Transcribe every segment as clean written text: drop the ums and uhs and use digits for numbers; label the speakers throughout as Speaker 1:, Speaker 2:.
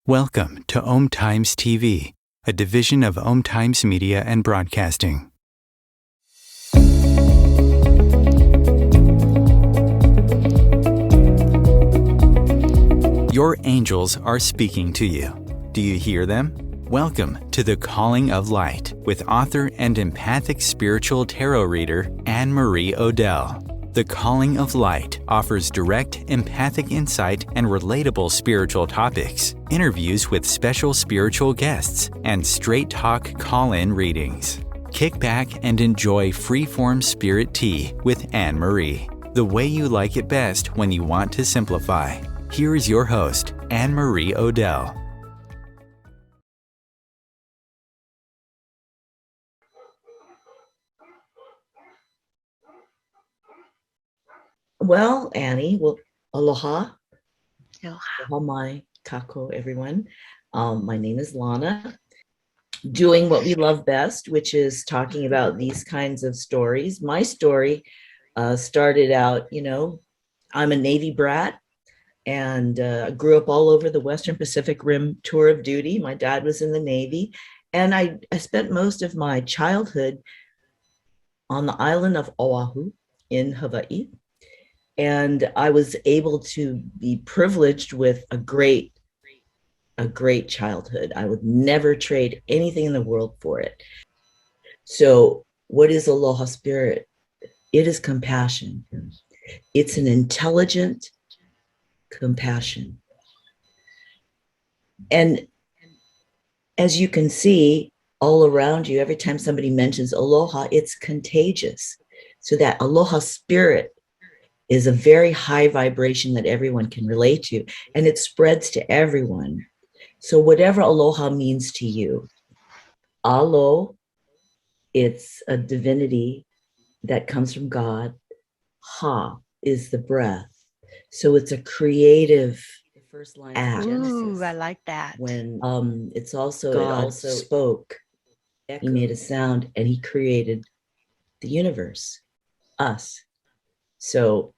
Speaker 1: Welcome to Om Times TV, a division of Om Times Media and Broadcasting. Your angels are speaking to you. Do you hear them? Welcome to The Calling of Light with author and empathic spiritual tarot reader Anne-Marie Odell. The Calling of Light offers direct, empathic insight and relatable spiritual topics, interviews with special spiritual guests, and straight talk call-in readings. Kick back and enjoy free-form spirit tea with Anne-Marie, the way you like it best when you want to simplify. Here is your host, Anne-Marie Odell.
Speaker 2: Well, Annie, aloha.
Speaker 3: Aloha.
Speaker 2: My kako, everyone. My name is Lana, doing what we love best, which is talking about these kinds of stories. My story started out, I'm a Navy brat and grew up all over the Western Pacific Rim tour of duty. My dad was in the Navy, and I spent most of my childhood on the island of Oahu in Hawaii. And I was able to be privileged with a great childhood. I would never trade anything in the world for it. So what is Aloha Spirit? It is compassion. It's an intelligent compassion. And as you can see all around you, every time somebody mentions Aloha, it's contagious. So that Aloha Spirit is a very high vibration that everyone can relate to, and it spreads to everyone. So whatever aloha means to you, alo, it's a divinity that comes from God. Ha is the breath. So it's a creative first line
Speaker 3: act.
Speaker 2: of Genesis.
Speaker 3: Ooh, I like that.
Speaker 2: When it's also God spoke, he made a sound and he created the universe, us. So,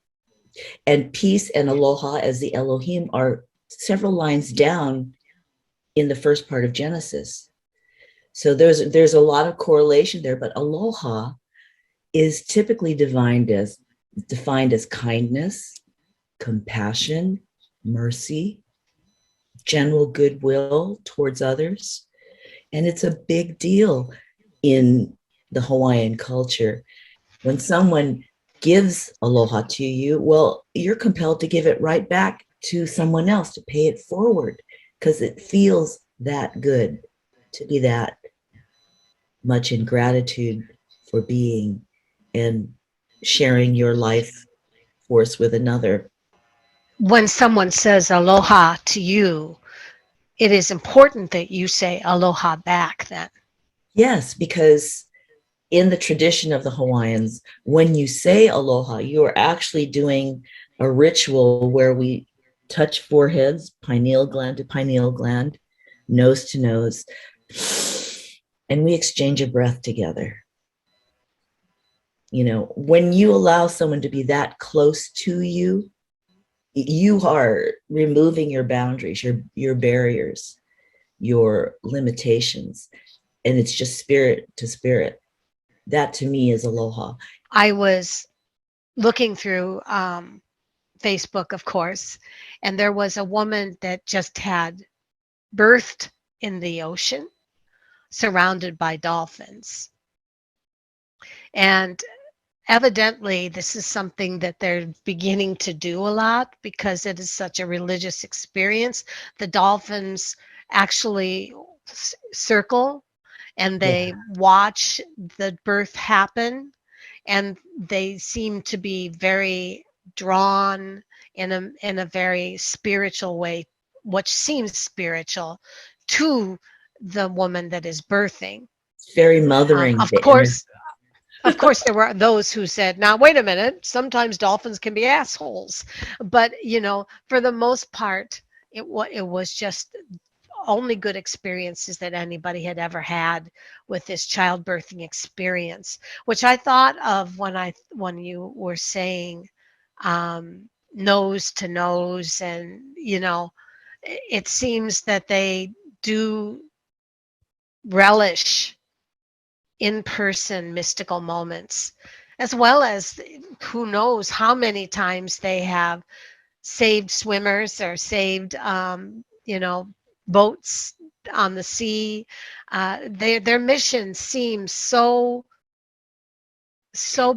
Speaker 2: and peace and aloha as the Elohim are several lines down in the first part of Genesis. So there's a lot of correlation there, but aloha is typically defined as kindness, compassion, mercy, general goodwill towards others. And it's a big deal in the Hawaiian culture. When someone gives aloha to you, well, you're compelled to give it right back to someone else, to pay it forward, because it feels that good to be that much in gratitude for being and sharing your life force with another.
Speaker 3: When someone says aloha to you, it is important that you say aloha back then.
Speaker 2: Yes, because in the tradition of the Hawaiians, when you say aloha, you are actually doing a ritual where we touch foreheads, pineal gland to pineal gland, nose to nose, and we exchange a breath together. When you allow someone to be that close to you, you are removing your boundaries, your barriers, your limitations, and it's just spirit to spirit. That to me is aloha.
Speaker 3: I was looking through Facebook, of course, and there was a woman that just had birthed in the ocean, surrounded by dolphins. And evidently, this is something that they're beginning to do a lot because it is such a religious experience. The dolphins actually circle and they watch the birth happen, and they seem to be very drawn in a very spiritual way, which seems spiritual, to the woman that is birthing.
Speaker 2: It's very mothering.
Speaker 3: Of course, there were those who said, now, wait a minute, sometimes dolphins can be assholes. But, for the most part, it was just only good experiences that anybody had ever had with this childbirthing experience, which I thought of when you were saying nose to nose, and it seems that they do relish in-person mystical moments, as well as who knows how many times they have saved swimmers or saved, boats on the sea. Their mission seems so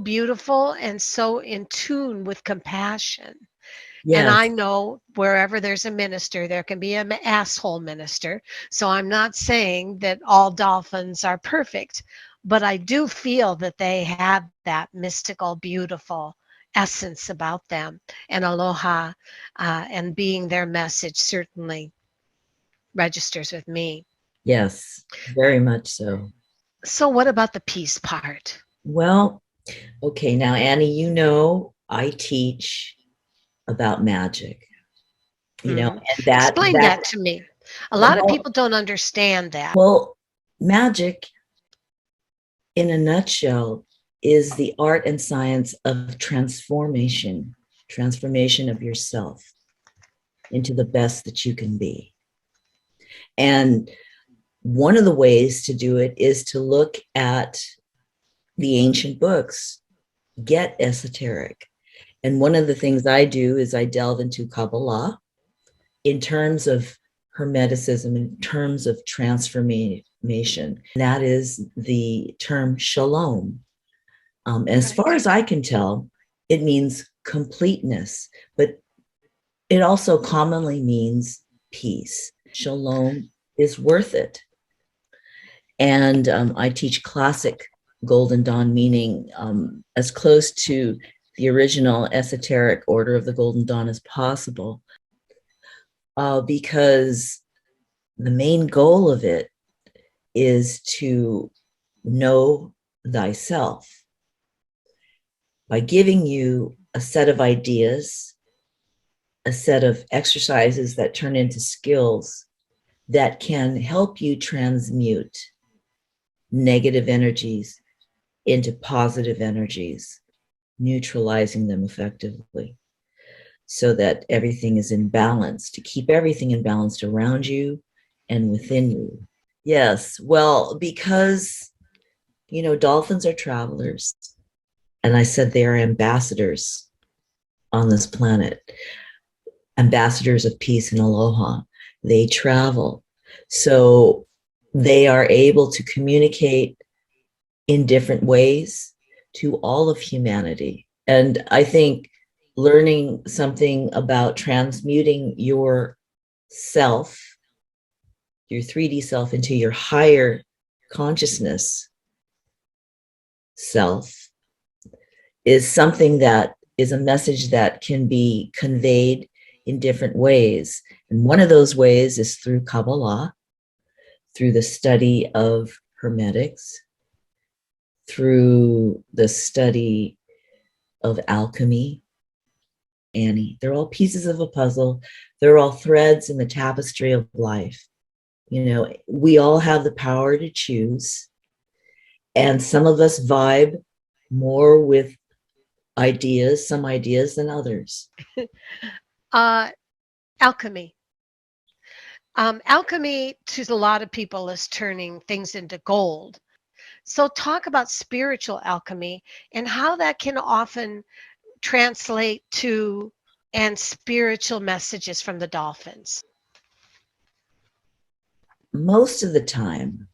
Speaker 3: beautiful and so in tune with compassion. And
Speaker 2: Yes.
Speaker 3: I know wherever there's a minister, there can be an asshole minister. So I'm not saying that all dolphins are perfect, but I do feel that they have that mystical, beautiful essence about them. And aloha and being their message certainly registers with me.
Speaker 2: Yes, very much so.
Speaker 3: So, what about the peace part?
Speaker 2: Well, okay, now Annie, I teach about magic, and
Speaker 3: Explain that to me. A lot of people don't understand that.
Speaker 2: well, magic in a nutshell is the art and science of transformation of yourself into the best that you can be. And one of the ways to do it is to look at the ancient books, get esoteric. And one of the things I do is I delve into Kabbalah in terms of Hermeticism, in terms of transformation. That is the term shalom. As far as I can tell, it means completeness, but it also commonly means peace. Shalom is worth it. And I teach classic Golden Dawn, meaning as close to the original esoteric order of the Golden Dawn as possible, because the main goal of it is to know thyself by giving you a set of ideas, a set of exercises that turn into skills that can help you transmute negative energies into positive energies, neutralizing them effectively so that everything is in balance, to keep everything in balance around you and within you. Yes, well, because, dolphins are travelers. And I said they are ambassadors on this planet, ambassadors of peace and aloha. They travel. So they are able to communicate in different ways to all of humanity. And I think learning something about transmuting your self, your 3D self, into your higher consciousness self is something that is a message that can be conveyed in different ways. And one of those ways is through Kabbalah, through the study of Hermetics, through the study of alchemy. Annie, they're all pieces of a puzzle. They're all threads in the tapestry of life. We all have the power to choose. And some of us vibe more with some ideas than others.
Speaker 3: Alchemy. Alchemy to a lot of people is turning things into gold. So talk about spiritual alchemy and how that can often translate to and spiritual messages from the dolphins.
Speaker 2: Most of the time,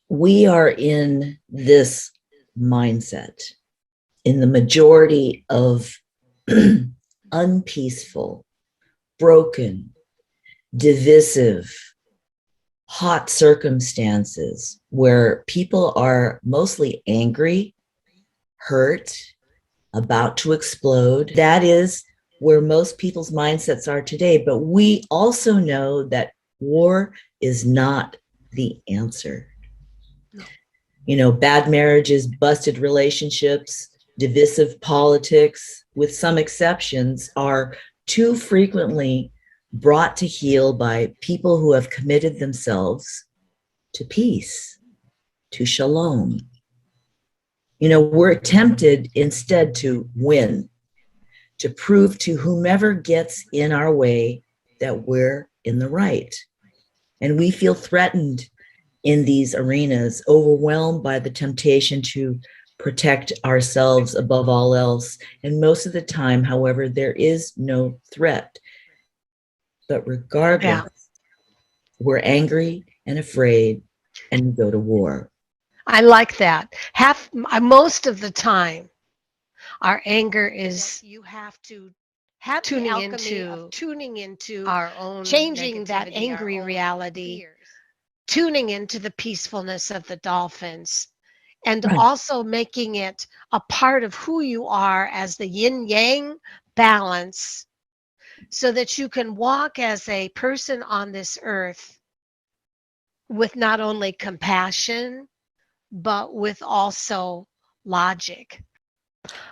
Speaker 2: we are in this mindset in the majority of unpeaceful, broken, divisive, hot circumstances where people are mostly angry, hurt, about to explode. That is where most people's mindsets are today. But we also know that war is not the answer. Bad marriages, busted relationships, divisive politics, with some exceptions, are too frequently brought to heel by people who have committed themselves to peace, to shalom. We're tempted instead to win, to prove to whomever gets in our way that we're in the right. And we feel threatened in these arenas, overwhelmed by the temptation to protect ourselves above all else. And most of the time, however, there is no threat. But regardless, we're angry and afraid, and we go to war.
Speaker 3: I like that. Most of the time, our anger is you have to tuning into our own changing that angry reality, tuning into the peacefulness of the dolphins, and also making it a part of who you are as the yin yang balance, so that you can walk as a person on this earth with not only compassion but with also logic.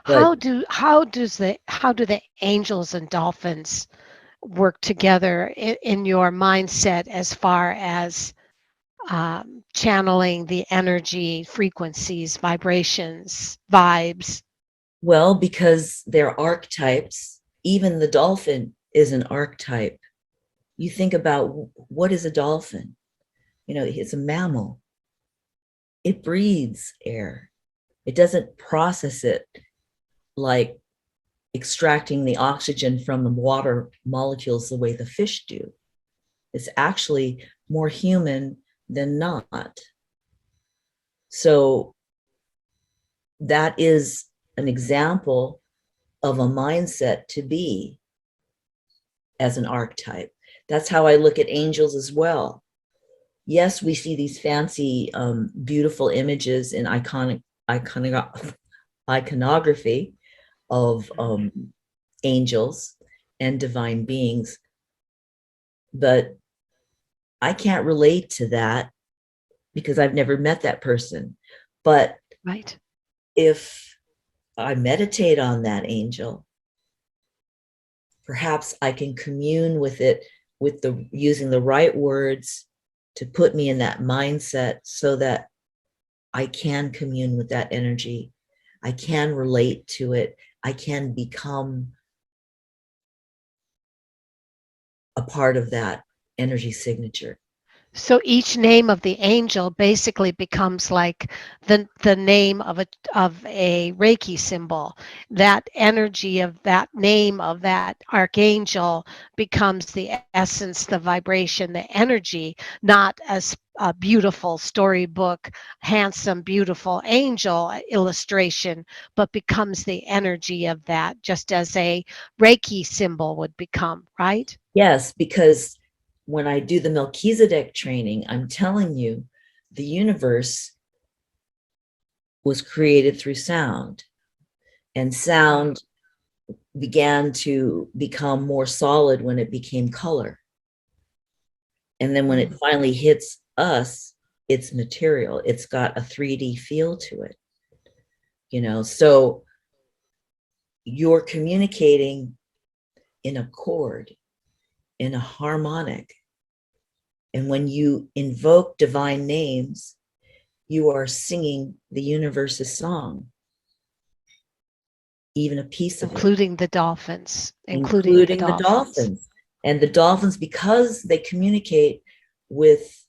Speaker 3: How do the angels and dolphins work together in your mindset as far as channeling the energy, frequencies, vibrations, vibes?
Speaker 2: Well, because they're archetypes. Even the dolphin is an archetype. You think about, what is a dolphin? You know, it's a mammal. It breathes air. It doesn't process it like extracting the oxygen from the water molecules the way the fish do. It's actually more human than not. So that is an example of a mindset to be as an archetype. That's how I look at angels as well. Yes, we see these fancy, beautiful images in iconography of angels and divine beings, but I can't relate to that because I've never met that person. But if I meditate on that angel, perhaps I can commune with it with using the right words to put me in that mindset so that I can commune with that energy. I can relate to it. I can become a part of that energy signature.
Speaker 3: So each name of the angel basically becomes like the name of a Reiki symbol. That energy of that name of that archangel becomes the essence, the vibration, the energy, not as a beautiful storybook, handsome, beautiful angel illustration, but becomes the energy of that, just as a Reiki symbol would become, right?
Speaker 2: Yes, because when I do the Melchizedek training, I'm telling you, the universe was created through sound, and sound began to become more solid when it became color. And then when it finally hits us, it's material. It's got a 3D feel to it. You know, so you're communicating in a chord, in a harmonic. And when you invoke divine names, you are singing the universe's song, even a piece of
Speaker 3: including the dolphins,
Speaker 2: including the dolphins. And the dolphins, because they communicate with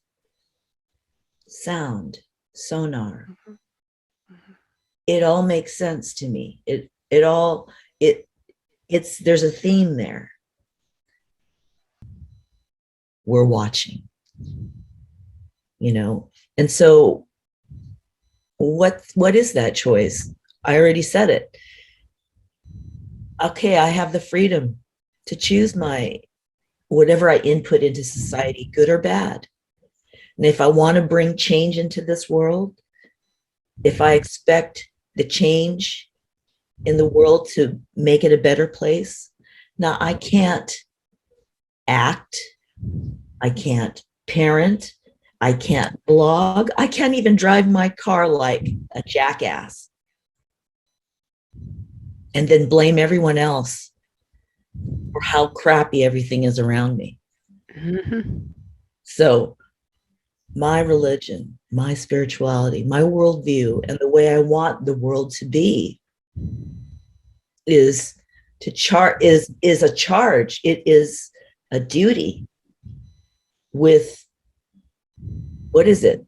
Speaker 2: sound, sonar, it all makes sense to me. There's a theme there. We're watching, you know. And so what is that choice? I already said it. Okay, I have the freedom to choose my whatever I input into society, good or bad. And if I want to bring change into this world, if I expect the change in the world to make it a better place, now I can't act, I can't parent, I can't blog, I can't even drive my car like a jackass and then blame everyone else for how crappy everything is around me. So my religion, my spirituality, my worldview, and the way I want the world to be is is a charge. It is a duty with, what is it?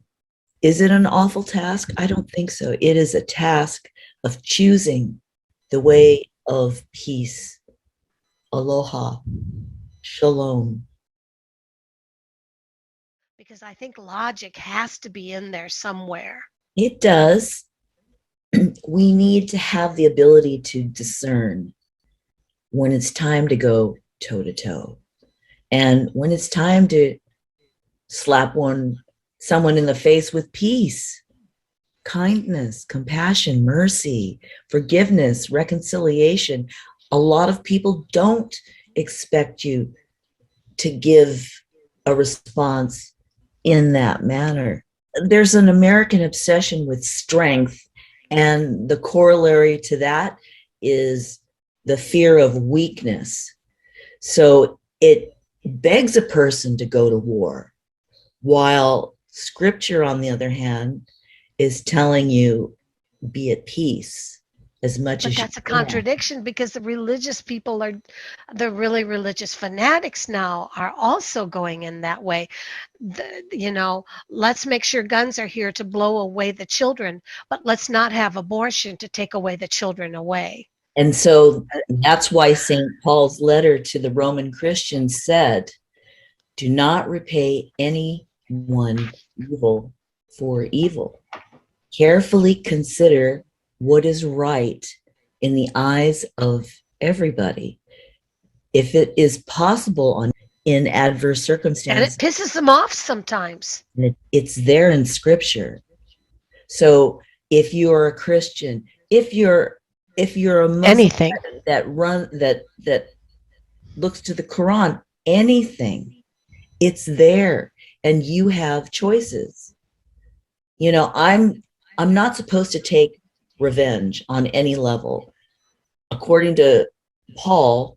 Speaker 2: Is it an awful task? I don't think so. It is a task of choosing the way of peace, aloha, shalom.
Speaker 3: Because I think logic has to be in there somewhere.
Speaker 2: It does. We need to have the ability to discern when it's time to go toe to toe, and when it's time to slap someone in the face with peace, kindness, compassion, mercy, forgiveness, reconciliation. A lot of people don't expect you to give a response in that manner. There's an American obsession with strength, and the corollary to that is the fear of weakness. So it begs a person to go to war, while scripture, on the other hand, is telling you be at peace as much
Speaker 3: But
Speaker 2: as you
Speaker 3: that's a
Speaker 2: can.
Speaker 3: contradiction, because the religious people the really religious fanatics now are also going in that way. Let's make sure guns are here to blow away the children, but let's not have abortion to take away the children away.
Speaker 2: And so that's why St. Paul's letter to the Roman Christians said, do not repay anyone evil for evil. Carefully consider what is right in the eyes of everybody. If it is possible in adverse circumstances.
Speaker 3: And it pisses them off sometimes.
Speaker 2: It's there in scripture. So if you're a Christian, if you're a Muslim,
Speaker 3: anything
Speaker 2: that looks to the Quran, anything, it's there, and you have choices. I'm not supposed to take revenge on any level. According to Paul,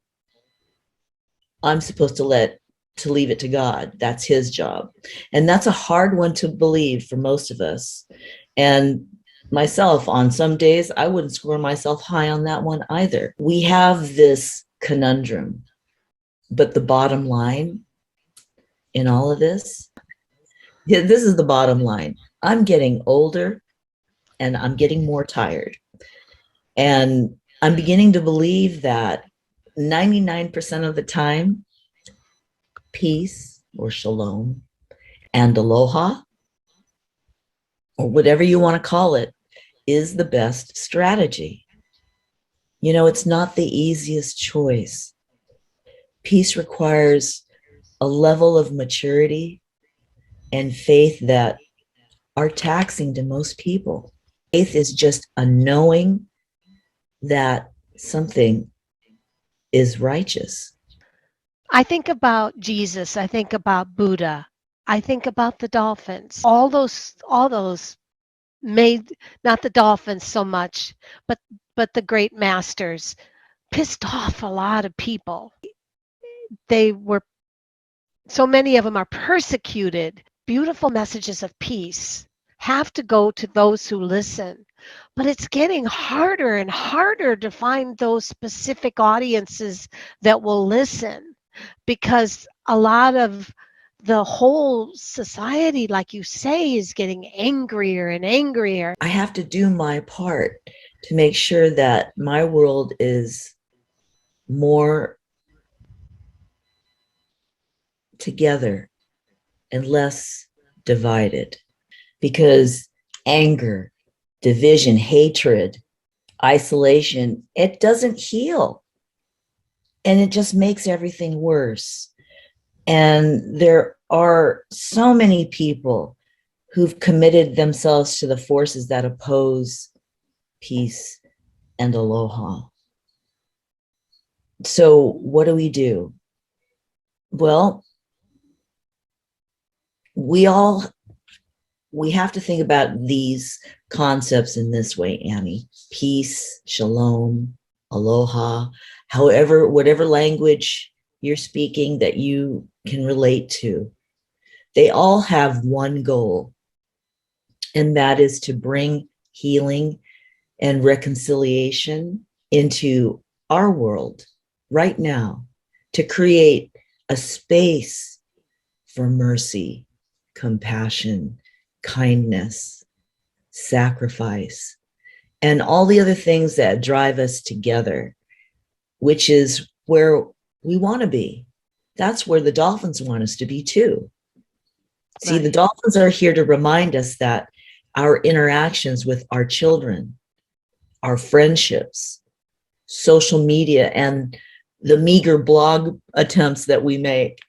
Speaker 2: I'm supposed to leave it to God. That's his job. And that's a hard one to believe for most of us. And myself, on some days, I wouldn't score myself high on that one either. We have this conundrum, but the bottom line in all of this is the bottom line. I'm getting older and I'm getting more tired. And I'm beginning to believe that 99% of the time, peace or shalom and aloha, or whatever you want to call it, is the best strategy. It's not the easiest choice. Peace requires a level of maturity and faith that are taxing to most people. Faith is just a knowing that something is righteous.
Speaker 3: I think about Jesus. I think about Buddha. I think about the dolphins. All those made, not the dolphins so much, but the great masters pissed off a lot of people. So many of them are persecuted. Beautiful messages of peace have to go to those who listen. But it's getting harder and harder to find those specific audiences that will listen, because a lot of the whole society, like you say, is getting angrier and angrier.
Speaker 2: I have to do my part to make sure that my world is more together and less divided, because anger, division, hatred, isolation, it doesn't heal, and it just makes everything worse. And there are so many people who've committed themselves to the forces that oppose peace and aloha. So what do? Well, we have to think about these concepts in this way, Annie. Peace, shalom, aloha, whatever language you're speaking that you can relate to. They all have one goal, and that is to bring healing and reconciliation into our world right now to create a space for mercy, compassion, kindness, sacrifice, and all the other things that drive us together, which is where we want to be. That's where the dolphins want us to be too. See, the dolphins are here to remind us that our interactions with our children, our friendships, social media, and the meager blog attempts that we make,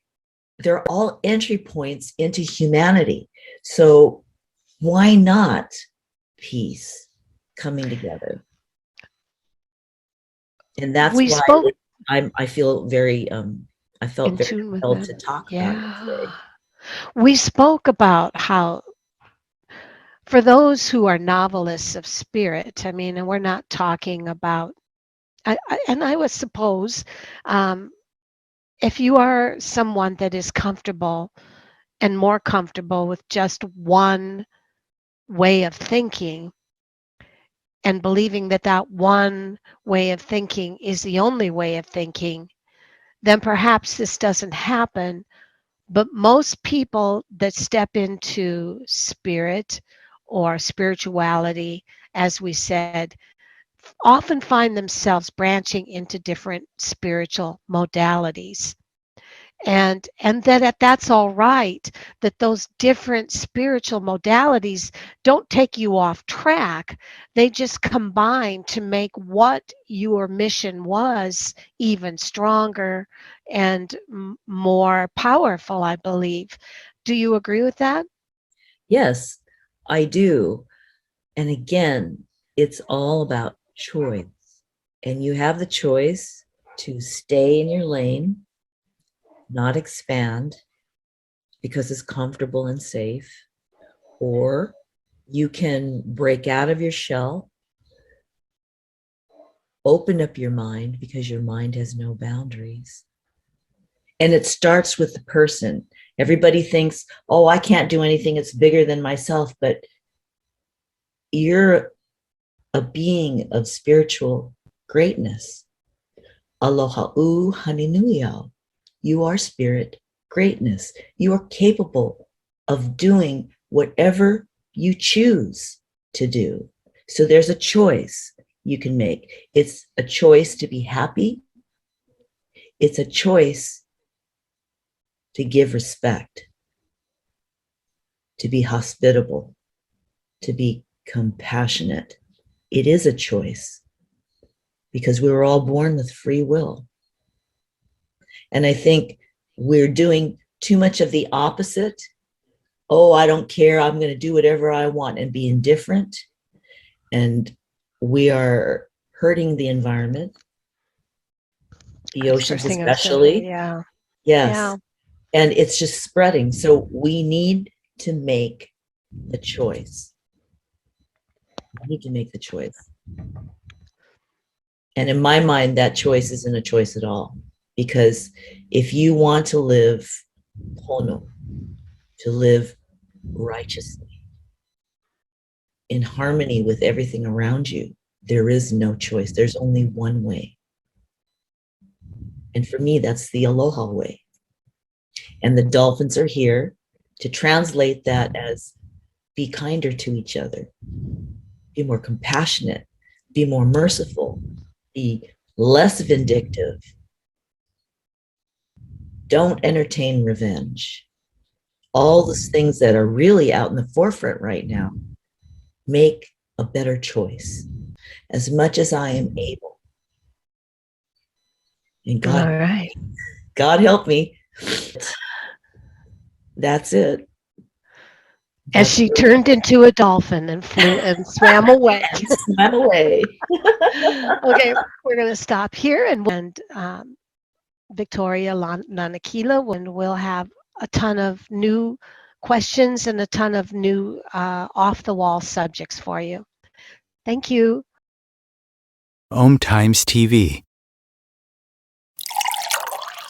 Speaker 2: they're all entry points into humanity. So why not peace coming together? And that's why I feel very, I felt very compelled to talk about it today.
Speaker 3: We spoke about how, for those who are novelists of spirit, I mean, and we're not talking about, and I would suppose, if you are someone that is comfortable and more comfortable with just one way of thinking and believing that that one way of thinking is the only way of thinking, then perhaps this doesn't happen. But most people that step into spirit or spirituality, as we said, often find themselves branching into different spiritual modalities. And that's all right, that those different spiritual modalities don't take you off track. They just combine to make what your mission was even stronger and more powerful, I believe. Do you agree with that?
Speaker 2: Yes, I do. And again, it's all about choice. And you have the choice to stay in your lane, not expand because it's comfortable and safe, or you can break out of your shell, open up your mind because your mind has no boundaries. And it starts with the person. Everybody thinks, oh, I can't do anything. It's bigger than myself. But you're a being of spiritual greatness. Aloha u haninuyao. You are spirit greatness. You are capable of doing whatever you choose to do. So there's a choice you can make. It's a choice to be happy. It's a choice to give respect, to be hospitable, to be compassionate. It is a choice because we were all born with free will. And I think we're doing too much of the opposite. Oh, I don't care. I'm going to do whatever I want and be indifferent. And we are hurting the environment, the oceans especially.
Speaker 3: Yeah.
Speaker 2: Yes.
Speaker 3: Yeah.
Speaker 2: And it's just spreading. So we need to make the choice. We need to make the choice. And in my mind, that choice isn't a choice at all. Because if you want to live pono, to live righteously, in harmony with everything around you, there is no choice. There's only one way. And for me, that's the aloha way. And the dolphins are here to translate that as be kinder to each other, be more compassionate, be more merciful, be less vindictive. Don't entertain revenge. All those things that are really out in the forefront right now, make a better choice as much as I am able. And God,
Speaker 3: All right.
Speaker 2: God help me. That's it.
Speaker 3: As she turned into a dolphin and flew and swam away.
Speaker 2: Swam away.
Speaker 3: Okay, we're going to stop here and Victoria Lanakila, and we'll have a ton of new questions and a ton of new off-the-wall subjects for you. Thank you.
Speaker 1: Om Times TV.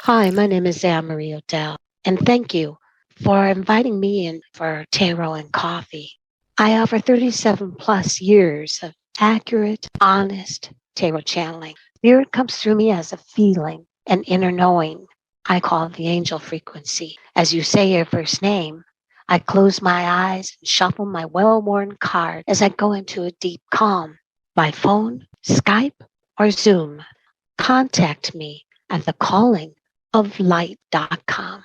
Speaker 3: Hi, my name is Anne-Marie Odell, and thank you for inviting me in for tarot and coffee. I offer 37 plus years of accurate, honest tarot channeling Spirit comes through me as a feeling, an inner knowing. I call it the angel frequency. As you say your first name, I close my eyes and shuffle my well-worn card as I go into a deep calm. By phone, Skype, or Zoom, contact me at thecallingoflight.com.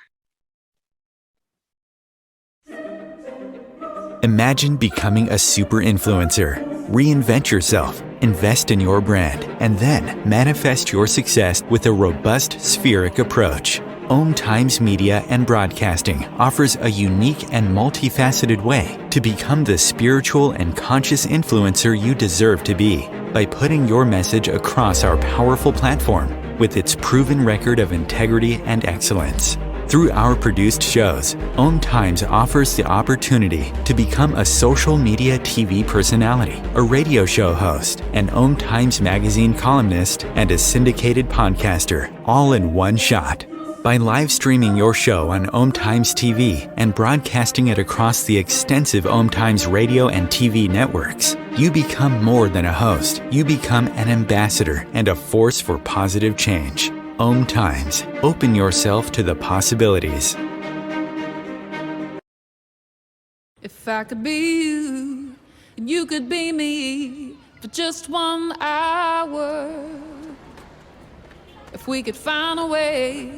Speaker 1: Imagine becoming a super influencer. Reinvent yourself, invest in your brand, and then manifest your success with a robust spheric approach. Om Times Media and Broadcasting offers a unique and multifaceted way to become the spiritual and conscious influencer you deserve to be by putting your message across our powerful platform with its proven record of integrity and excellence. Through our produced shows, Om Times offers the opportunity to become a social media TV personality, a radio show host, an Om Times magazine columnist, and a syndicated podcaster, all in one shot. By live streaming your show on Om Times TV and broadcasting it across the extensive Om Times radio and TV networks, you become more than a host. You become an ambassador and a force for positive change. Om Times. Open yourself to the possibilities.
Speaker 4: If I could be you, and you could be me for just 1 hour. If we could find a way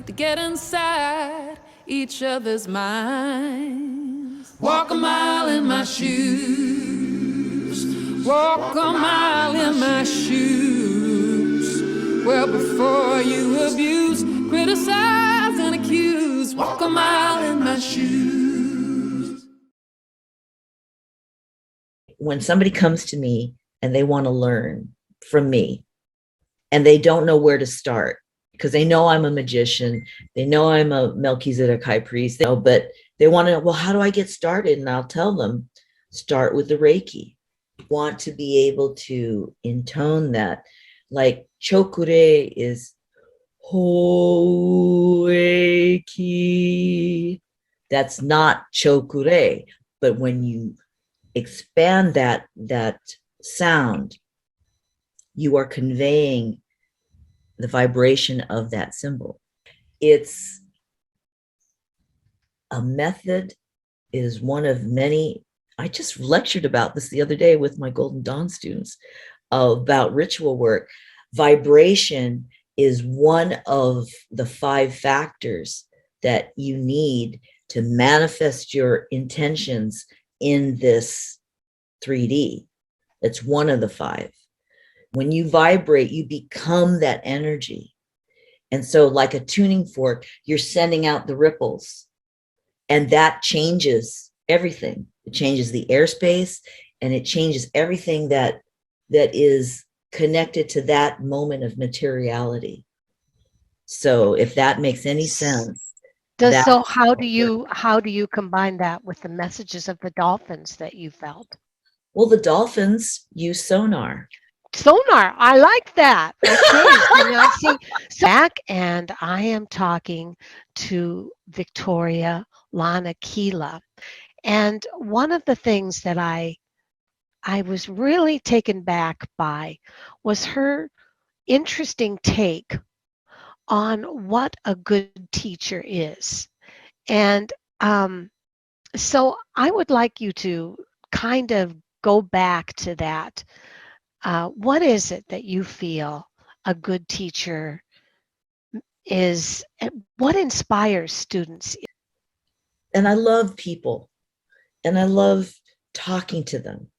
Speaker 4: to get inside each other's minds. Walk a mile in my shoes. Walk a mile in my shoes. Well, before you abuse, criticize, and accuse, walk a mile in my shoes.
Speaker 2: When somebody comes to me and they want to learn from me and they don't know where to start, because they know I'm a magician, they know I'm a Melchizedek high priest, but they want to know, well, how do I get started? And I'll tell them, start with the Reiki. Want to be able to intone that. Like Cho Ku Rei is Ho Reiki. That's not Cho Ku Rei. But when you expand that sound, you are conveying the vibration of that symbol. It's a method, is one of many. I just lectured about this the other day with my Golden Dawn students about ritual work. Vibration is one of the 5 factors that you need to manifest your intentions in this 3D. It's one of the 5. When you vibrate, you become that energy. And so like a tuning fork, you're sending out the ripples, and that changes everything. It changes the airspace, and it changes everything that is connected to that moment of materiality. So if that makes any sense.
Speaker 3: So how do you combine that with the messages of the dolphins that you felt?
Speaker 2: Well, the dolphins use sonar.
Speaker 3: Sonar, I like that. Okay, see, back, and I am talking to Victoria Lanakila, and one of the things that I was really taken back by was her interesting take on what a good teacher is, and so I would like you to kind of go back to that. What is it that you feel a good teacher is? What inspires students?
Speaker 2: And I love people, and I love talking to them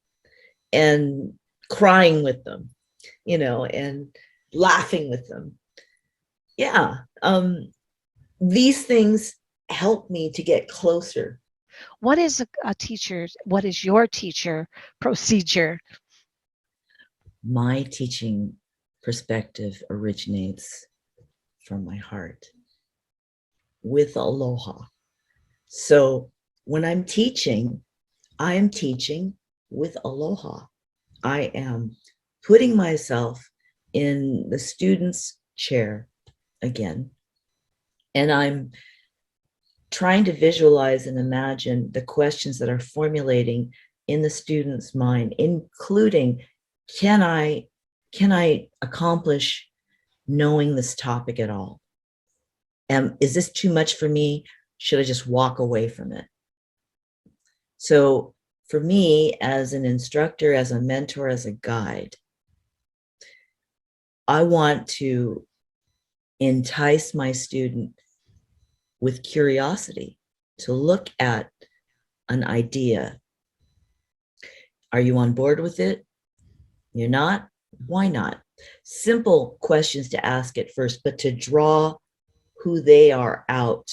Speaker 2: and crying with them, and laughing with them. Yeah. These things help me to get closer.
Speaker 3: What is what is your teacher procedure?
Speaker 2: My teaching perspective originates from my heart with aloha. So when I'm teaching, I am teaching with aloha. I am putting myself in the student's chair again, and I'm trying to visualize and imagine the questions that are formulating in the student's mind, including, can I can I accomplish knowing this topic at all? Is this too much for me? Should I just walk away from it? So for me, as an instructor, as a mentor, as a guide, I want to entice my student with curiosity to look at an idea. Are you on board with it? You're not? Why not? Simple questions to ask at first, but to draw who they are out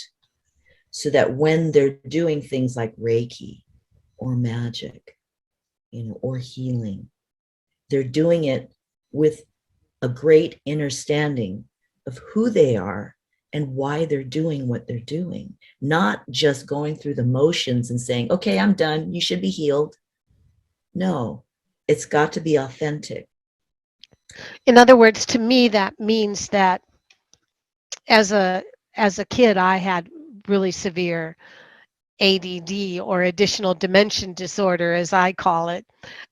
Speaker 2: so that when they're doing things like Reiki or magic, or healing, they're doing it with a great understanding of who they are and why they're doing what they're doing, not just going through the motions and saying, okay, I'm done, you should be healed. No, it's got to be authentic.
Speaker 3: In other words, to me, that means that as a kid, I had really severe ADD, or additional dimension disorder, as I call it.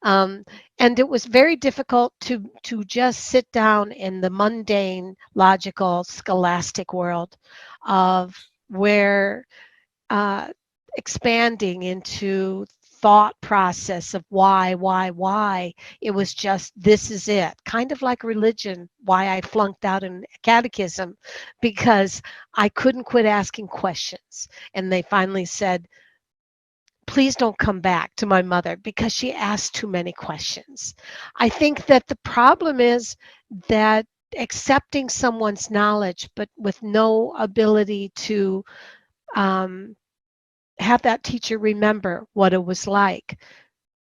Speaker 3: And it was very difficult to just sit down in the mundane, logical, scholastic world of where expanding into thought process of why. It was just, this is it. Kind of like religion, why I flunked out in catechism, because I couldn't quit asking questions. And they finally said, please don't come back, to my mother, because she asked too many questions. I think that the problem is that accepting someone's knowledge, but with no ability to have that teacher remember what it was like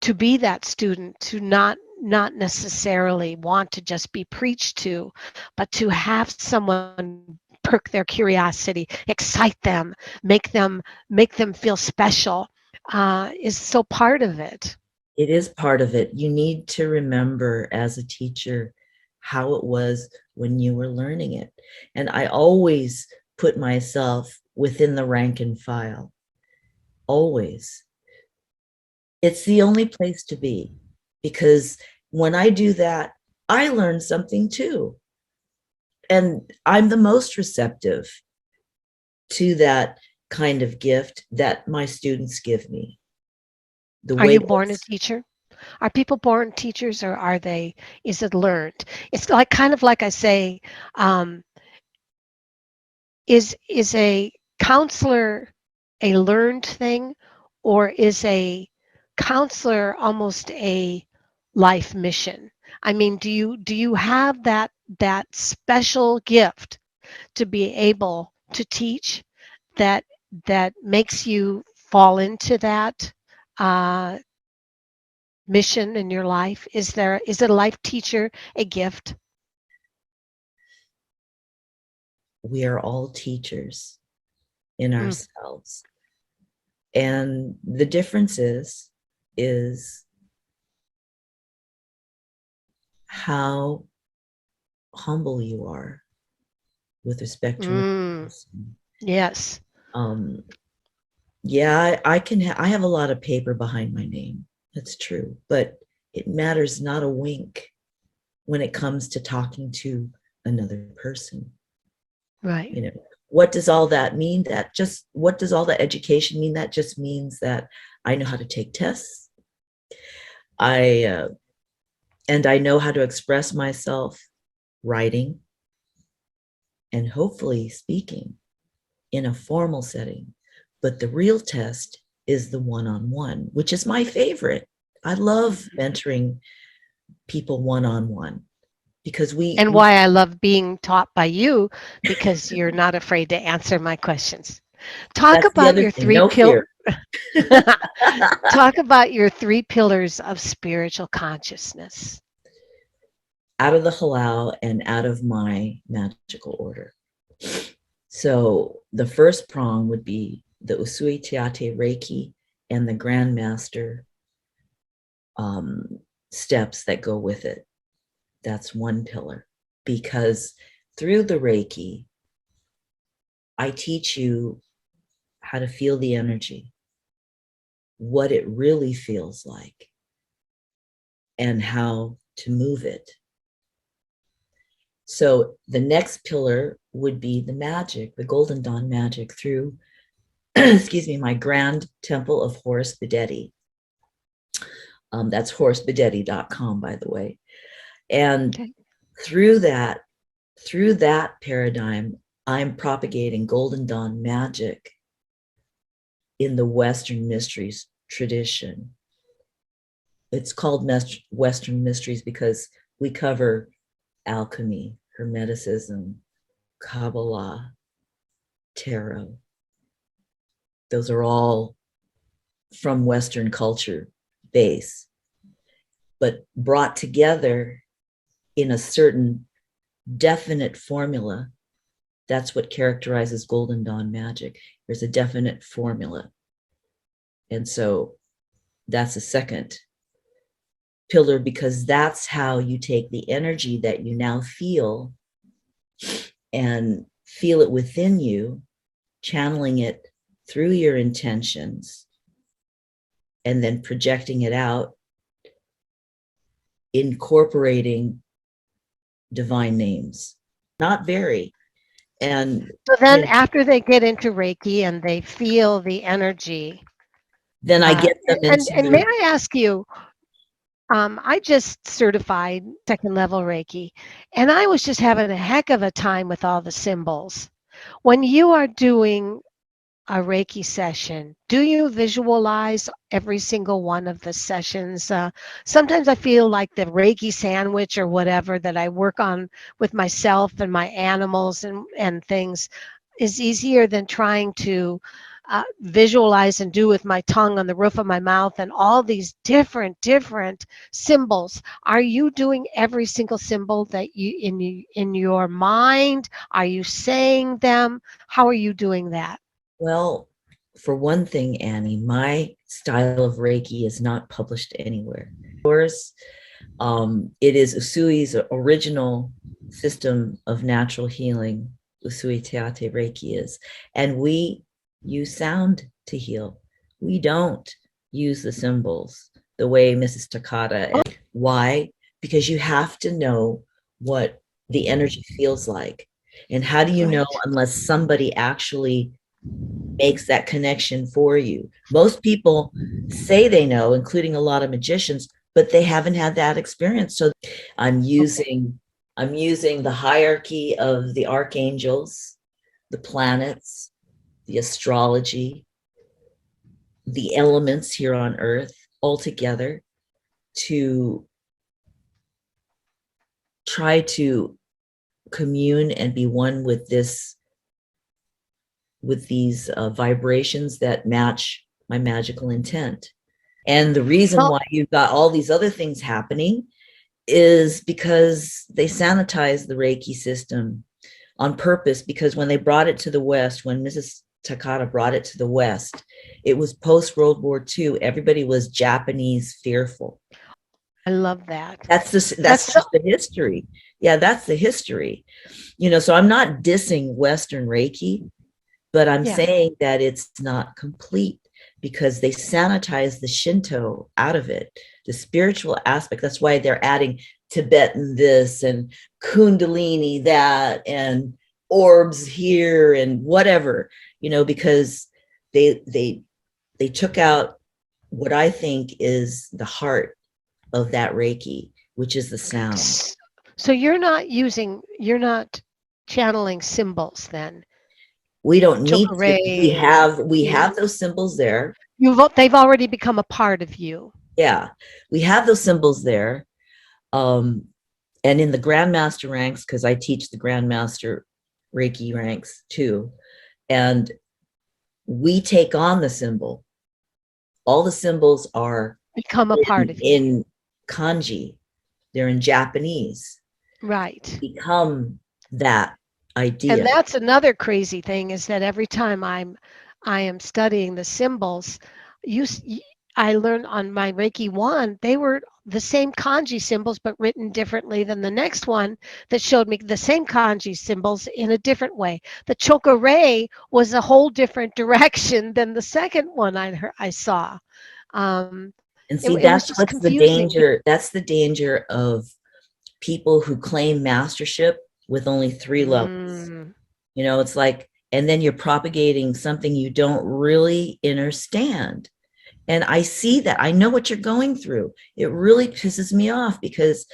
Speaker 3: to be that student, to not necessarily want to just be preached to, but to have someone perk their curiosity, excite them, make them feel special, is so part of it.
Speaker 2: It is part of it. You need to remember as a teacher how it was when you were learning it. And I always put myself within the rank and file. Always. It's the only place to be, because when I do that, I learn something too. And I'm the most receptive to that kind of gift that my students give me.
Speaker 3: Are you born a teacher? Are people born teachers, or is it learned? It's like, kind of like I say, is a counselor a learned thing, or is a counselor almost a life mission? I mean, do you have that special gift to be able to teach that makes you fall into that mission in your life? Is a life teacher a gift?
Speaker 2: We are all teachers in ourselves. And the difference is how humble you are with respect to
Speaker 3: yes.
Speaker 2: Yeah, I have a lot of paper behind my name. That's true. But it matters not a wink when it comes to talking to another person.
Speaker 3: Right.
Speaker 2: What does all that mean? What does all that education mean? That just means that I know how to take tests. And I know how to express myself writing and hopefully speaking in a formal setting. But the real test is the one-on-one, which is my favorite. I love mentoring people one-on-one because
Speaker 3: why I love being taught by you, because you're not afraid to answer my questions. Talk about your three pillars. Talk about your 3 pillars of spiritual consciousness.
Speaker 2: Out of the halal and out of my magical order. So the first prong would be the Usui Teate Reiki and the Grandmaster steps that go with it. That's one pillar, because through the Reiki, I teach you how to feel the energy, what it really feels like, and how to move it So the next pillar would be the magic, the Golden Dawn magic through, excuse me, my grand temple of Horus Bedeti. That's horusbedeti.com, by the way. And
Speaker 3: Okay.
Speaker 2: through that paradigm, I'm propagating Golden Dawn magic in the Western Mysteries tradition. It's called Western Mysteries because we cover alchemy, Hermeticism, Kabbalah, tarot. Those are all from Western culture base, but brought together in a certain definite formula. That's what characterizes Golden Dawn magic. There's a definite formula. And so that's a second pillar, because that's how you take the energy that you now feel and feel it within you, channeling it through your intentions, and then projecting it out, incorporating divine names, not vary. And
Speaker 3: So then after they get into Reiki and they feel the energy,
Speaker 2: then I get them
Speaker 3: and may I ask you, I just certified second level Reiki, and I was just having a heck of a time with all the symbols. When you are doing a Reiki session, do you visualize every single one of the sessions? Sometimes I feel like the Reiki sandwich or whatever that I work on with myself and my animals and things is easier than trying to visualize and do with my tongue on the roof of my mouth and all these different symbols. Are you doing every single symbol that you in your mind? Are you saying them? How are you doing that?
Speaker 2: Well, for one thing, Annie, my style of Reiki is not published anywhere. Yours, it is Usui's original system of natural healing. Usui Teate Reiki is, and we use sound to heal. We don't use the symbols the way Mrs. Takata. Why? Because you have to know what the energy feels like. And how do you know unless somebody actually makes that connection for you? Most people say they know, including a lot of magicians, but they haven't had that experience. So I'm using the hierarchy of the archangels, the planets, the astrology, the elements here on earth all together to try to commune and be one with these vibrations that match my magical intent. And the reason why you've got all these other things happening is because they sanitize the Reiki system on purpose, because when they brought it to the West, when Mrs. Takata brought it to the West, it was post World War II. Everybody was Japanese fearful.
Speaker 3: I love that.
Speaker 2: That's just the history. Yeah, that's the history. So I'm not dissing Western Reiki, but I'm saying that it's not complete because they sanitize the Shinto out of it, the spiritual aspect. That's why they're adding Tibetan this and Kundalini that and orbs here and whatever, because they took out what I think is the heart of that Reiki, which is the sound.
Speaker 3: So you're not channeling symbols then?
Speaker 2: We don't need to. We have those symbols there.
Speaker 3: They've already become a part of you.
Speaker 2: Yeah, we have those symbols there. And in the Grandmaster ranks, because I teach the Grandmaster Reiki ranks too, and we take on the symbol. All the symbols are
Speaker 3: become a part of you.
Speaker 2: In kanji, they're in Japanese.
Speaker 3: Right.
Speaker 2: Become that idea.
Speaker 3: And that's another crazy thing, is that every time I am studying the symbols, I learned on my Reiki 1, they were the same kanji symbols, but written differently than the next one that showed me the same kanji symbols in a different way. The Cho Ku Rei was a whole different direction than the second one I saw.
Speaker 2: And see, that's what's the danger. That's the danger of people who claim mastership with only 3 levels.
Speaker 3: Mm.
Speaker 2: You know, it's like, and then you're propagating something you don't really understand. And I see that. I know what you're going through. It really pisses me off because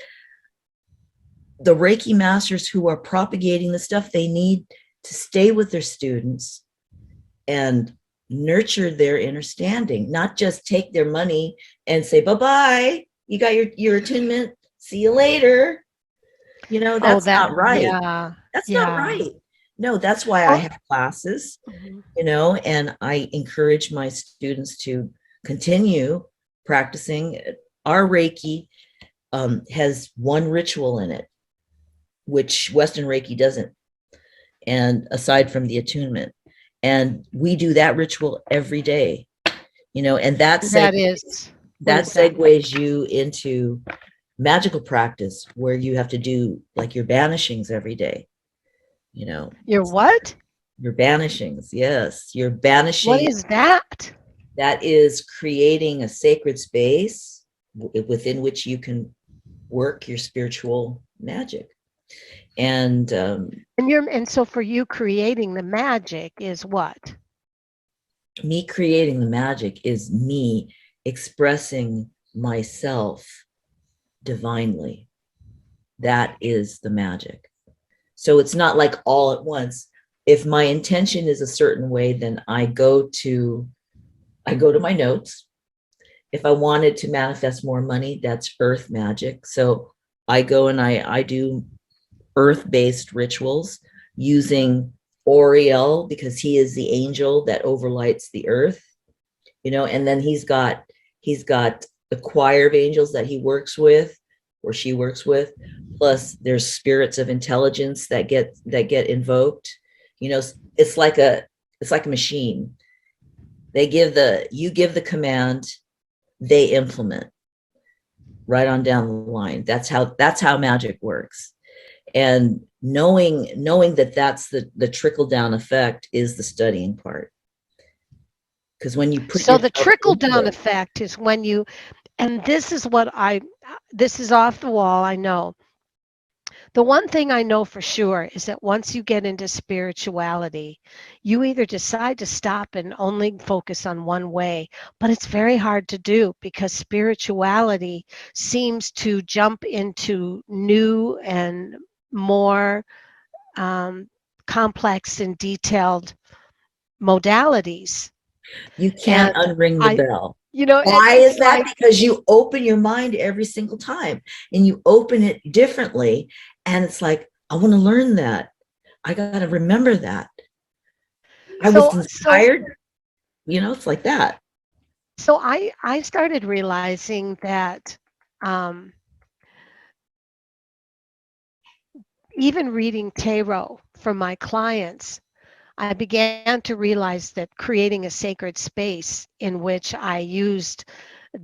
Speaker 2: the Reiki masters who are propagating the stuff, they need to stay with their students and nurture their understanding, not just take their money and say, bye-bye, you got your attunement, see you later. You know, that's not right.
Speaker 3: Yeah.
Speaker 2: That's not
Speaker 3: Yeah.
Speaker 2: right. No, that's why I
Speaker 3: Oh.
Speaker 2: have classes,
Speaker 3: Mhm.
Speaker 2: you know, and I encourage my students to continue practicing. Our Reiki has one ritual in it, which Western Reiki doesn't, and aside from the attunement. And we do that ritual every day, you know, and that
Speaker 3: That is, what
Speaker 2: that
Speaker 3: is that?
Speaker 2: segues you into magical practice where you have to do like your banishings every day, you know.
Speaker 3: Your what?
Speaker 2: Your banishings, yes. You're
Speaker 3: What
Speaker 2: banishing.
Speaker 3: is that?
Speaker 2: That is creating a sacred space within which you can work your spiritual magic. And
Speaker 3: And so for you, creating the magic is what?
Speaker 2: me creating the magic is me expressing myself divinely. That is the magic. So it's not like all at once. If my intention is a certain way, then I go to my notes. If I wanted to manifest more money, that's earth magic. So I go and I do earth-based rituals using Oriel because he is the angel that overlights the earth, you know, and then he's got the choir of angels that he works with or she works with, plus there's spirits of intelligence that get invoked. You know, it's like a machine. You give the command, they implement right on down the line. That's how magic works. And knowing that that's the trickle down effect is the studying part. Because when you put
Speaker 3: So the
Speaker 2: yourself
Speaker 3: trickle
Speaker 2: into
Speaker 3: down
Speaker 2: it,
Speaker 3: effect is when you, and this is this is off the wall, I know. The one thing I know for sure is that once you get into spirituality, you either decide to stop and only focus on one way, but it's very hard to do because spirituality seems to jump into new and more complex and detailed modalities.
Speaker 2: you can't
Speaker 3: And
Speaker 2: unring the
Speaker 3: I,
Speaker 2: bell.
Speaker 3: and
Speaker 2: Why
Speaker 3: it's
Speaker 2: is that?
Speaker 3: like,
Speaker 2: Because you open your mind every single time and you open it differently. And it's like, I want to learn that. I got to remember that. I was
Speaker 3: so
Speaker 2: inspired, you know, it's like that.
Speaker 3: So I started realizing that um, even reading tarot for my clients, I began to realize that creating a sacred space in which I used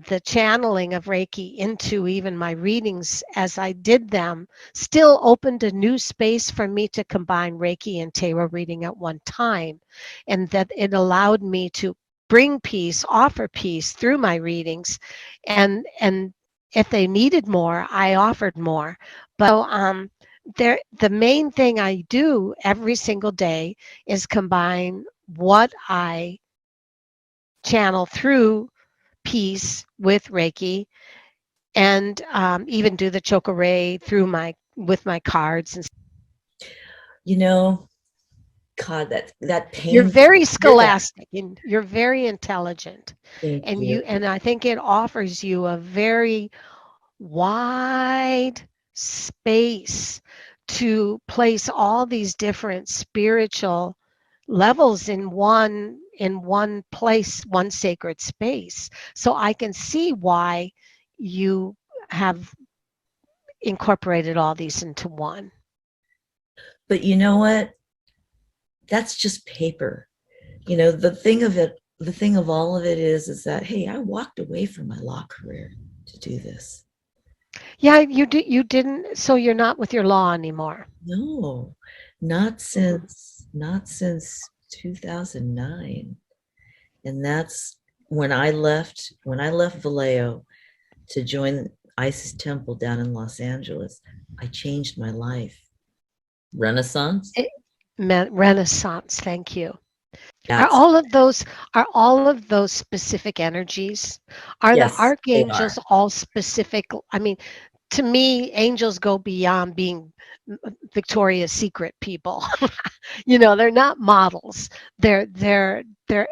Speaker 3: the channeling of Reiki into even my readings as I did them still opened a new space for me to combine Reiki and tarot reading at one time. And that it allowed me to bring peace, offer peace through my readings. And if they needed more, I offered more. But the main thing I do every single day is combine what I channel through peace with Reiki, and even do the Cho Ku Rei through with my cards. And
Speaker 2: You know, God, that
Speaker 3: you're
Speaker 2: pain.
Speaker 3: very
Speaker 2: Hear that.
Speaker 3: scholastic and you're very intelligent,
Speaker 2: Thank
Speaker 3: and
Speaker 2: you.
Speaker 3: I think it offers you a very wide space to place all these different spiritual levels in one place, one sacred space. So I can see why you have incorporated all these into one.
Speaker 2: But you know what? That's just paper. You know, the thing of all of it is that, hey, I walked away from my law career to do this.
Speaker 3: Yeah, you didn't, so you're not with your law anymore.
Speaker 2: No, not since 2009. And that's when I left Vallejo to join Isis Temple down in Los Angeles. I changed my life. Renaissance.
Speaker 3: Renaissance. Thank you. Are
Speaker 2: That's,
Speaker 3: all of those specific energies? Are the
Speaker 2: yes, they are.
Speaker 3: archangels all specific? I mean, to me, angels go beyond being Victoria's Secret people. They're not models. They're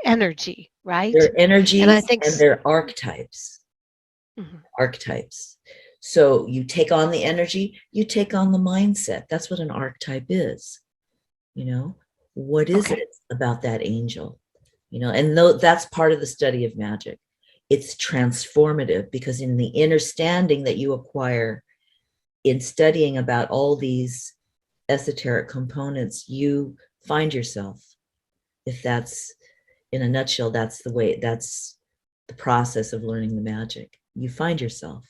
Speaker 3: energy, right?
Speaker 2: They're
Speaker 3: And I
Speaker 2: energies
Speaker 3: think
Speaker 2: and they're archetypes.
Speaker 3: Mhm.
Speaker 2: Archetypes. So you take on the energy, you take on the mindset. That's what an archetype is. What is
Speaker 3: Okay.
Speaker 2: it about that angel? And that's part of the study of magic. It's transformative because in the understanding that you acquire in studying about all these esoteric components, you find yourself. If that's in a nutshell, that's the process of learning the magic. You find yourself,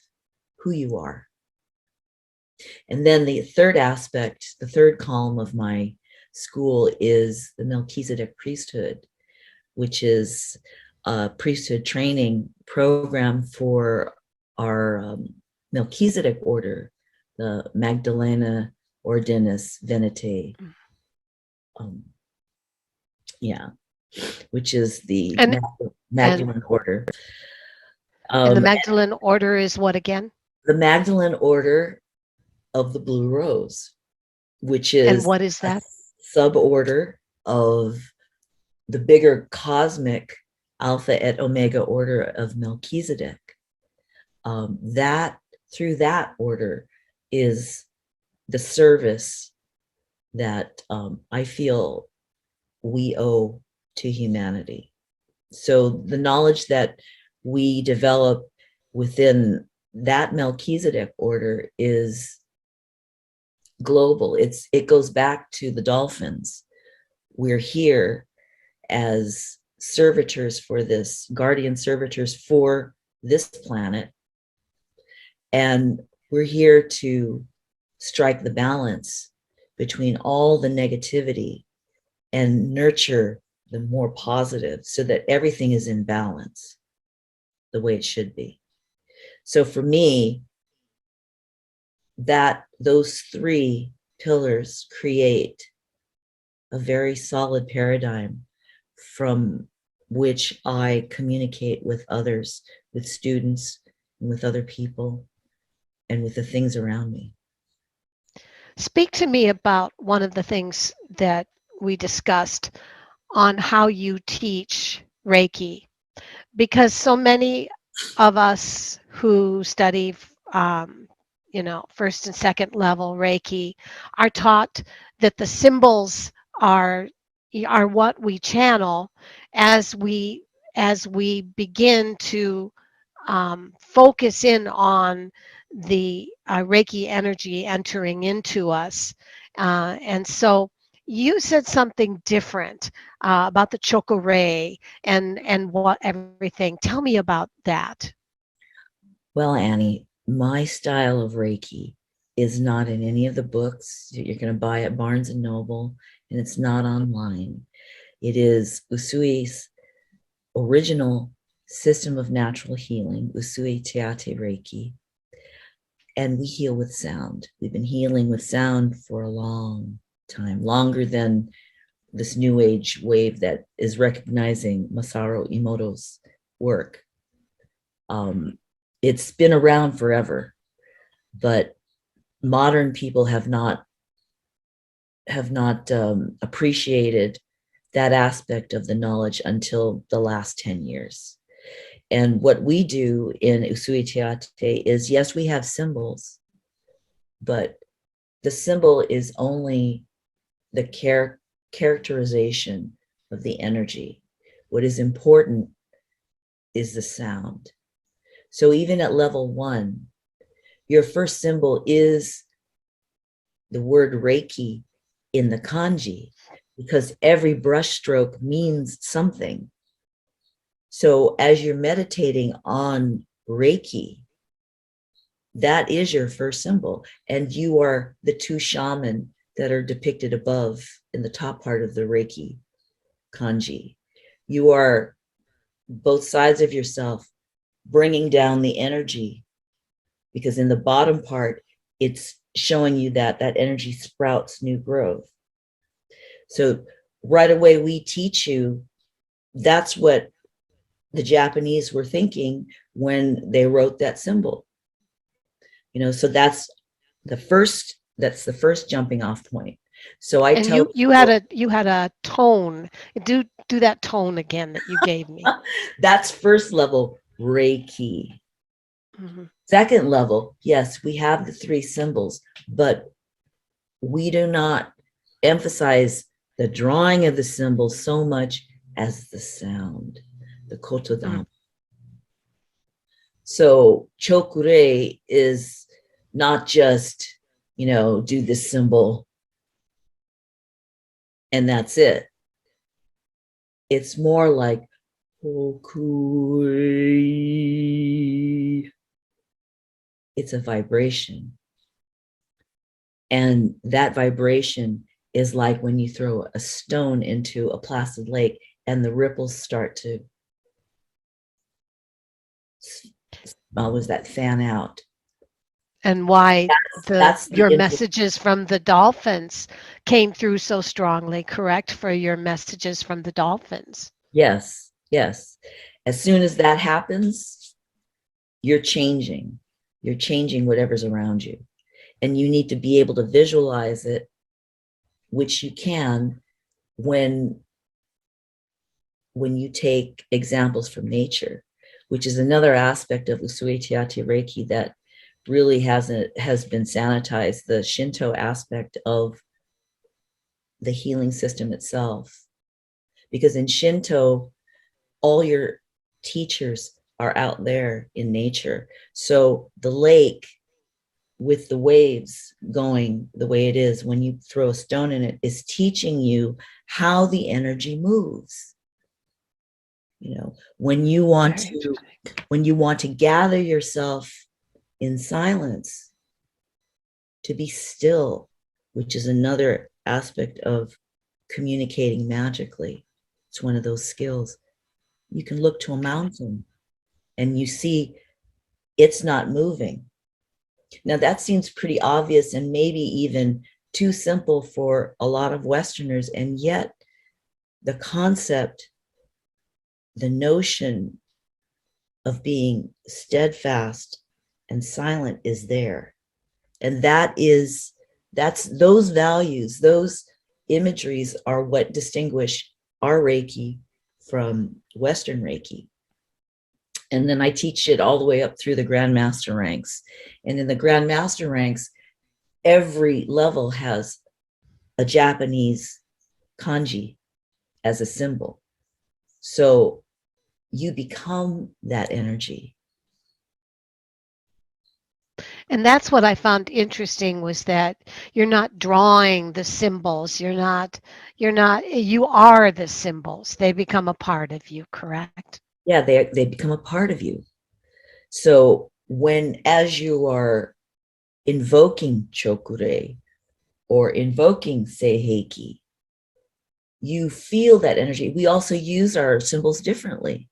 Speaker 2: who you are. And then the third aspect, the third column of my school is the Melchizedek priesthood, which is a priesthood training program for our Melchizedek order, the Magdalena Ordinis Venite. Which is the
Speaker 3: And
Speaker 2: Magdalene order.
Speaker 3: the Magdalene order is what again?
Speaker 2: The Magdalene order of the Blue Rose, which
Speaker 3: And
Speaker 2: is
Speaker 3: what is
Speaker 2: a
Speaker 3: that?
Speaker 2: suborder of the bigger cosmic Alpha et Omega order of Melchizedek. That through that order is the service that I feel we owe to humanity. So the knowledge that we develop within that Melchizedek order is global. It goes back to the dolphins. We're here as servitors for this, guardian servitors for this planet. And we're here to strike the balance between all the negativity and nurture the more positive so that everything is in balance the way it should be. So for me, those three pillars create a very solid paradigm from which I communicate with others, with students, and with other people, and with the things around me.
Speaker 3: Speak to me about one of the things that we discussed on how you teach Reiki, because so many of us who study, first and second level Reiki are taught that the symbols are what we channel as we begin to focus in on the Reiki energy entering into us. And so you said something different about the Cho Ku Rei and what everything. Tell me about that.
Speaker 2: Well, Annie, my style of Reiki is not in any of the books that you're going to buy at Barnes and Noble, and it's not online. It is Usui's original system of natural healing, Usui Teate Reiki. And we heal with sound. We've been healing with sound for a long time, longer than this new age wave that is recognizing Masaru Emoto's work. It's been around forever, but modern people have not appreciated that aspect of the knowledge until the last 10 years. And what we do in Usui Teate is, yes, we have symbols, but the symbol is only the characterization of the energy. What is important is the sound. So even at level 1, your first symbol is the word Reiki in the kanji, because every brushstroke means something. So as you're meditating on Reiki, that is your first symbol. And you are the two shaman that are depicted above in the top part of the Reiki kanji. You are both sides of yourself bringing down the energy, because in the bottom part, it's showing you that that energy sprouts new growth. So right away, we teach you that's what the Japanese were thinking when they wrote that symbol. So that's the first jumping off point. So I
Speaker 3: And
Speaker 2: tell
Speaker 3: you had a tone. Do that tone again that you gave me.
Speaker 2: that's first level Reiki.
Speaker 3: Mm-hmm.
Speaker 2: Second level, yes, we have the 3 symbols, but we do not emphasize the drawing of the symbols so much as the sound, the kotodama.
Speaker 3: Mm.
Speaker 2: So Cho Ku Rei is not just, do this symbol and that's it. It's more like Cho Ku Rei. It's a vibration. And that vibration is like when you throw a stone into a placid lake and the ripples start to fan out.
Speaker 3: And why
Speaker 2: That's
Speaker 3: your messages from the dolphins came through so strongly, correct? For your messages from the dolphins.
Speaker 2: Yes. As soon as that happens, you're changing whatever's around you. And you need to be able to visualize it, which you can when you take examples from nature, which is another aspect of Usui Tiati Reiki that really has been sanitized, the Shinto aspect of the healing system itself. Because in Shinto, all your teachers are out there in nature. So the lake with the waves going the way it is when you throw a stone in it is teaching you how the energy moves. When you want to gather yourself in silence, to be still, which is another aspect of communicating magically. It's one of those skills. You can look to a mountain and you see it's not moving. Now that seems pretty obvious and maybe even too simple for a lot of Westerners. And yet the concept, the notion of being steadfast and silent is there. And that's those values, those imageries are what distinguish our Reiki from Western Reiki. And then I teach it all the way up through the Grand Master ranks. And in the Grand Master ranks, every level has a Japanese kanji as a symbol. So you become that energy.
Speaker 3: And that's what I found interesting, was that you're not drawing the symbols. You are the symbols. They become a part of you, correct?
Speaker 2: Yeah, they become a part of you. So as you are invoking Cho Ku Rei or invoking Seiheki, you feel that energy. We also use our symbols differently.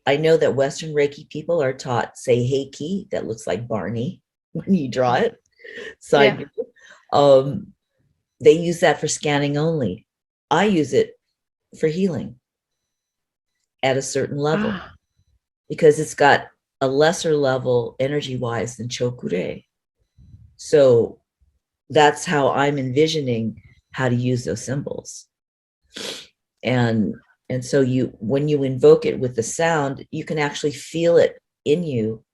Speaker 2: I know that Western Reiki people are taught Seiheki, that looks like Barney when you draw it. Side view. They use that for scanning only. I use it for healing at a certain level because it's got a lesser level energy-wise than Cho Ku Rei. So that's how I'm envisioning how to use those symbols. And so when you invoke it with the sound, you can actually feel it in you.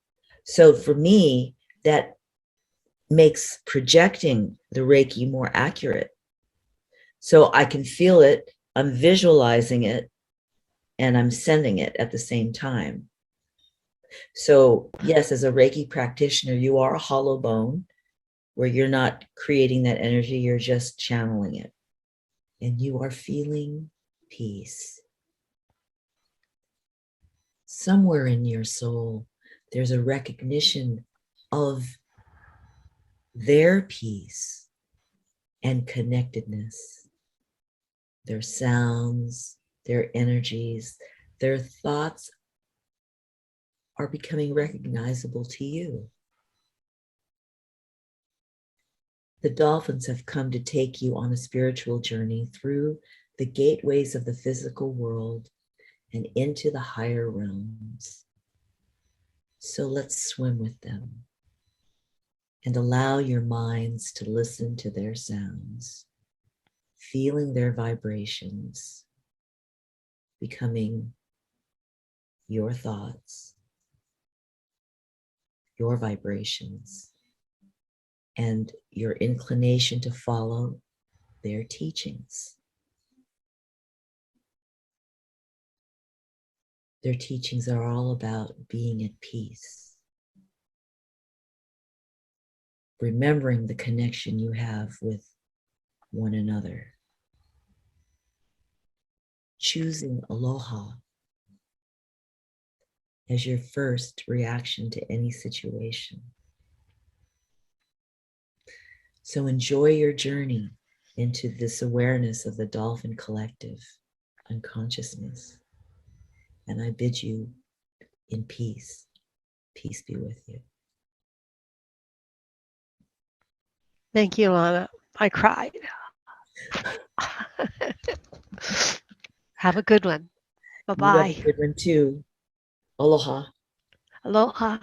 Speaker 2: So for me, that makes projecting the Reiki more accurate. So I can feel it, I'm visualizing it, and I'm sending it at the same time. So yes, as a Reiki practitioner, you are a hollow bone where you're not creating that energy, you're just channeling it. And you are feeling peace. Somewhere in your soul, there's a recognition of their peace and connectedness, their sounds, their energies, their thoughts are becoming recognizable to you. The dolphins have come to take you on a spiritual journey through the gateways of the physical world and into the higher realms. So let's swim with them and allow your minds to listen to their sounds, feeling their vibrations, becoming your thoughts, your vibrations, and your inclination to follow their teachings. Their teachings are all about being at peace, remembering the connection you have with one another, choosing aloha as your first reaction to any situation. So enjoy your journey into this awareness of the Dolphin Collective unconsciousness. And I bid you in peace. Peace be with you.
Speaker 3: Thank you, Lana. I cried. Have a good one. Bye-bye.
Speaker 2: You have a good one too. Aloha.
Speaker 3: Aloha.